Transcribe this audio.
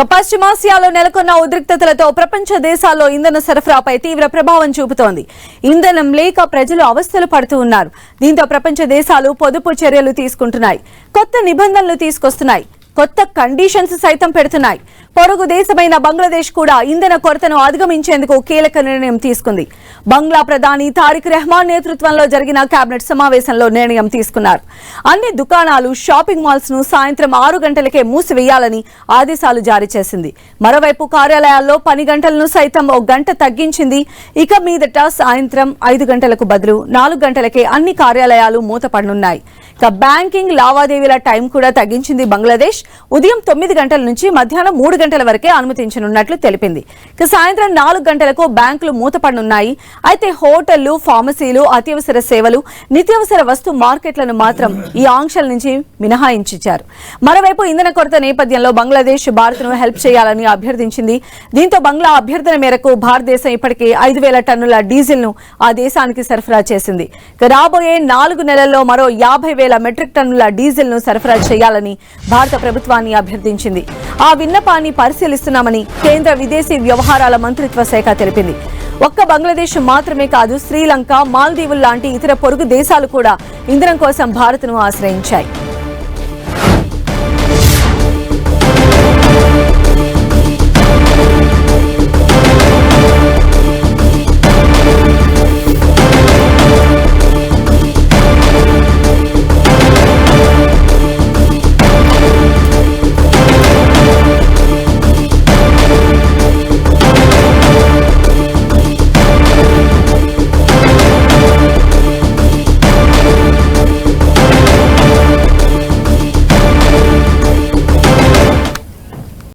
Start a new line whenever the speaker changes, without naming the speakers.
పశ్చిమాసియాలో నెలకొన్న ఉద్రిక్తతలతో ప్రపంచ దేశాల్లో ఇంధన సరఫరాపై తీవ్ర ప్రభావం చూపుతోంది. ఇంధనం లేక ప్రజలు అవస్థలు పడుతూ ఉన్నారు. దీంతో ప్రపంచ దేశాలు పొదుపు చర్యలు తీసుకుంటున్నాయి, కొత్త నిబంధనలు తీసుకొస్తున్నాయి, కొత్త కండిషన్స్ సైతం పెడుతున్నాయి. పొరుగు దేశమైన బంగ్లాదేశ్ కూడా ఇంధన కొరతను అధిగమించేందుకు కీలక నిర్ణయం తీసుకుంది. బంగ్లా ప్రధాని తారిక్ రెహమాన్ నేతృత్వంలో జరిగిన కేబినెట్ సమావేశంలో నిర్ణయం తీసుకున్నారు. అన్ని దుకాణాలు, షాపింగ్ మాల్స్ ను సాయంత్రం 6 గంటలకే మూసివేయాలని ఆదేశాలు జారీ చేసింది. మరోవైపు కార్యాలయాల్లో పని గంటలను సైతం 1 గంట తగ్గించింది. ఇక మీదట సాయంత్రం 5 గంటలకు బదులు 4 గంటలకే అన్ని కార్యాలయాలు మూతపడనున్నాయి. ఇక బ్యాంకింగ్ లావాదేవీల టైం కూడా తగ్గించింది బంగ్లాదేశ్. ఉదయం 9 గంటల నుంచి మధ్యాహ్నం 3 గంటల వరకే అనుమతించనున్నట్లు తెలిపింది. ఇక సాయంత్రం 4 గంటలకు బ్యాంకులు మూతపడనున్నాయి. అయితే హోటళ్లు, ఫార్మసీలు, అత్యవసర సేవలు, నిత్యావసర వస్తు మార్కెట్లను మాత్రం ఈ ఆంక్షల నుంచి మినహాయించారు. మరోవైపు ఇంధన కొరత నేపథ్యంలో బంగ్లాదేశ్ భారత్ను హెల్ప్ చేయాలని అభ్యర్థించింది. దీంతో బంగ్లా అభ్యర్థన మేరకు భారతదేశం ఇప్పటికే 5,000 టన్నుల డీజిల్ ను ఆ దేశానికి సరఫరా చేసింది. రాబోయే 4 నెలల్లో మరో 50,000 మెట్రిక్ టన్నుల డీజిల్ ను సరఫరా చేయాలని భారత ప్రభుత్వాన్ని అభ్యర్థించింది. ఆ విన్నపాన్ని పరిశీలిస్తున్నామని కేంద్ర విదేశీ వ్యవహారాల మంత్రిత్వ శాఖ తెలిపింది. ఒక్క బంగ్లాదేశ్ మాత్రమే కాదు, శ్రీలంక, మాల్దీవులు లాంటి ఇతర పొరుగు దేశాలు కూడా ఇంధనం కోసం భారత్ను ఆశ్రయించాయి.